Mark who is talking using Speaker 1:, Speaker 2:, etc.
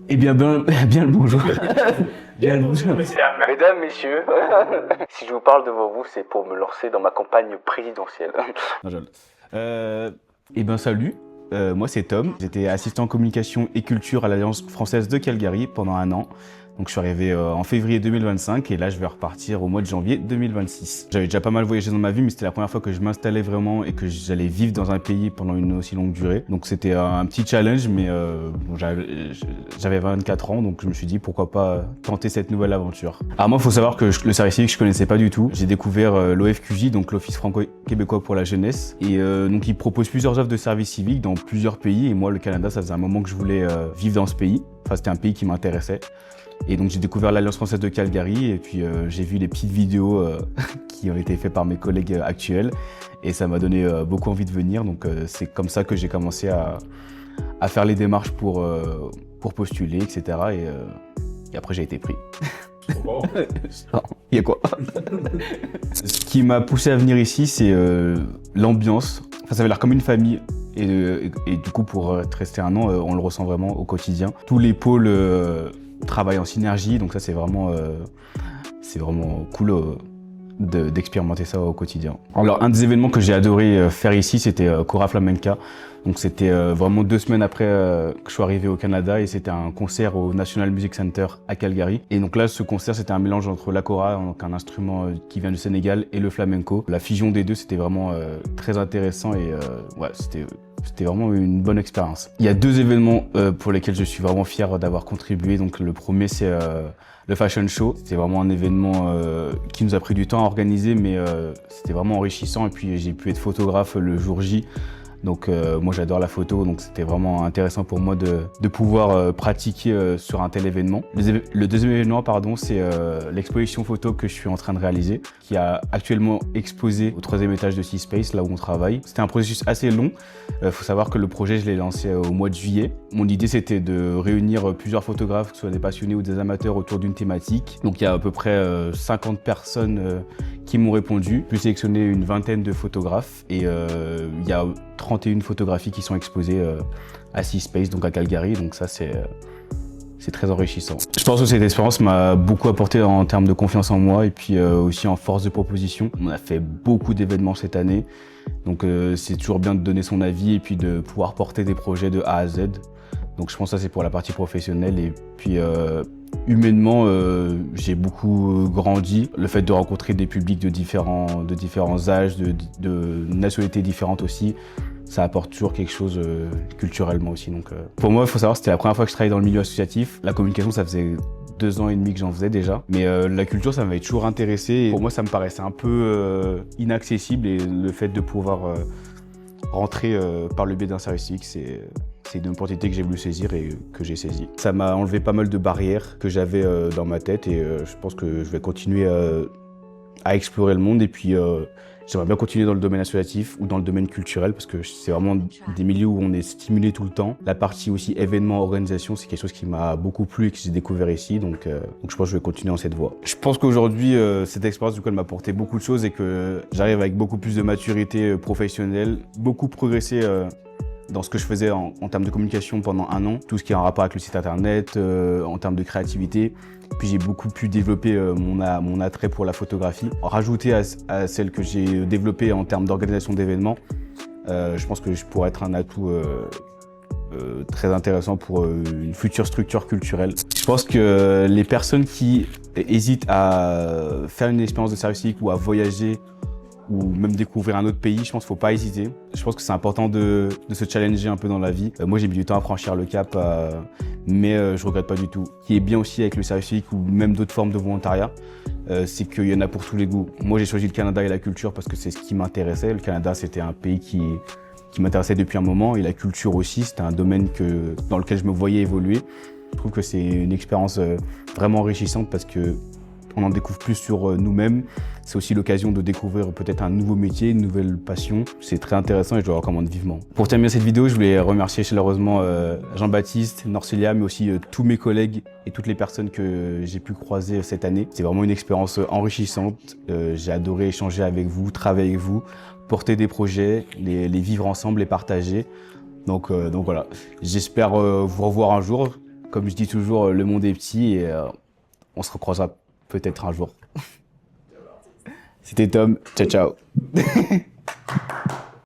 Speaker 1: Eh bien, bien le bonjour. Bien le bonjour.
Speaker 2: Mesdames, messieurs, si je vous parle devant vous, c'est pour me lancer dans ma campagne présidentielle.
Speaker 1: Non, je rigole. Eh bien, salut. Moi, c'est Tom. J'étais assistant communication et culture à l'Alliance française de Calgary pendant un an. Donc, je suis arrivé en février 2025 et là, je vais repartir au mois de janvier 2026. J'avais déjà pas mal voyagé dans ma vie, mais c'était la première fois que je m'installais vraiment et que j'allais vivre dans un pays pendant une aussi longue durée. Donc, c'était un petit challenge, mais bon, j'avais 24 ans, donc je me suis dit pourquoi pas tenter cette nouvelle aventure. Alors moi, il faut savoir que le service civique, je connaissais pas du tout. J'ai découvert l'OFQJ, donc l'Office franco-québécois pour la jeunesse. Et donc, il propose plusieurs offres de service civique dans plusieurs pays. Et moi, le Canada, ça faisait un moment que je voulais vivre dans ce pays. Enfin, c'était un pays qui m'intéressait. Et donc j'ai découvert l'Alliance française de Calgary et puis j'ai vu les petites vidéos qui ont été faites par mes collègues actuels et ça m'a donné beaucoup envie de venir. Donc c'est comme ça que j'ai commencé à faire les démarches pour postuler, etc. Et après j'ai été pris. Il y a quoi? Ce qui m'a poussé à venir ici, c'est l'ambiance. Enfin, ça avait l'air comme une famille. Et du coup, pour rester un an, on le ressent vraiment au quotidien. Tous les pôles travaillent en synergie, donc ça c'est vraiment cool d'expérimenter ça au quotidien. Alors un des événements que j'ai adoré faire ici, c'était Cora Flamenca. Donc c'était vraiment 2 semaines après que je suis arrivé au Canada et c'était un concert au National Music Center à Calgary. Et donc là, ce concert, c'était un mélange entre la kora, donc un instrument qui vient du Sénégal, et le flamenco. La fusion des deux, c'était vraiment très intéressant et ouais, c'était vraiment une bonne expérience. Il y a 2 événements pour lesquels je suis vraiment fier d'avoir contribué. Donc le premier, c'est le Fashion Show. C'était vraiment un événement qui nous a pris du temps à organiser, mais c'était vraiment enrichissant. Et puis j'ai pu être photographe le jour J. Donc moi j'adore la photo, donc c'était vraiment intéressant pour moi de pouvoir pratiquer sur un tel événement. Le deuxième événement, pardon, c'est l'exposition photo que je suis en train de réaliser, qui a actuellement exposé au 3e étage de C-Space, là où on travaille. C'était un processus assez long. Faut savoir que le projet, je l'ai lancé au mois de juillet. Mon idée, c'était de réunir plusieurs photographes, que ce soit des passionnés ou des amateurs, autour d'une thématique. Donc il y a à peu près 50 personnes qui m'ont répondu. J'ai sélectionné une vingtaine de photographes et il y a 31 photographies qui sont exposées à C-Space, donc à Calgary. Donc ça, c'est très enrichissant. Je pense que cette expérience m'a beaucoup apporté en termes de confiance en moi et puis aussi en force de proposition. On a fait beaucoup d'événements cette année. Donc c'est toujours bien de donner son avis et puis de pouvoir porter des projets de A à Z. Donc je pense que ça c'est pour la partie professionnelle et puis humainement j'ai beaucoup grandi. Le fait de rencontrer des publics de différents âges, de nationalités différentes aussi, ça apporte toujours quelque chose culturellement aussi. Donc pour moi, il faut savoir que c'était la première fois que je travaillais dans le milieu associatif. La communication, ça faisait 2 ans et demi que j'en faisais déjà. Mais la culture, ça m'avait toujours intéressé. Et pour moi, ça me paraissait un peu inaccessible et le fait de pouvoir rentrer par le biais d'un service civique, c'est une opportunité que j'ai voulu saisir et que j'ai saisie. Ça m'a enlevé pas mal de barrières que j'avais dans ma tête et je pense que je vais continuer à explorer le monde et puis j'aimerais bien continuer dans le domaine associatif ou dans le domaine culturel parce que c'est vraiment des milieux où on est stimulé tout le temps. La partie aussi événement, organisation, c'est quelque chose qui m'a beaucoup plu et que j'ai découvert ici, donc je pense que je vais continuer dans cette voie. Je pense qu'aujourd'hui, cette expérience du coup, elle m'a apporté beaucoup de choses et que j'arrive avec beaucoup plus de maturité professionnelle, beaucoup progressé dans ce que je faisais en termes de communication pendant un an, tout ce qui est en rapport avec le site internet, en termes de créativité. Puis j'ai beaucoup pu développer mon attrait pour la photographie. Rajouter à celle que j'ai développée en termes d'organisation d'événements, je pense que je pourrais être un atout très intéressant pour une future structure culturelle. Je pense que les personnes qui hésitent à faire une expérience de service civique ou à voyager ou même découvrir un autre pays, je pense qu'il ne faut pas hésiter. Je pense que c'est important de se challenger un peu dans la vie. Moi, j'ai mis du temps à franchir le cap, mais je ne regrette pas du tout. Ce qui est bien aussi avec le service civique ou même d'autres formes de volontariat, c'est qu'il y en a pour tous les goûts. Moi, j'ai choisi le Canada et la culture parce que c'est ce qui m'intéressait. Le Canada, c'était un pays qui m'intéressait depuis un moment et la culture aussi, c'était un domaine dans lequel je me voyais évoluer. Je trouve que c'est une expérience vraiment enrichissante parce que on en découvre plus sur nous-mêmes. C'est aussi l'occasion de découvrir peut-être un nouveau métier, une nouvelle passion. C'est très intéressant et je le recommande vivement. Pour terminer cette vidéo, je voulais remercier chaleureusement Jean-Baptiste, Norcelia, mais aussi tous mes collègues et toutes les personnes que j'ai pu croiser cette année. C'est vraiment une expérience enrichissante. J'ai adoré échanger avec vous, travailler avec vous, porter des projets, les vivre ensemble, les partager. Donc voilà, j'espère vous revoir un jour. Comme je dis toujours, le monde est petit et on se recroisera peut-être un jour. C'était Tom, ciao ciao.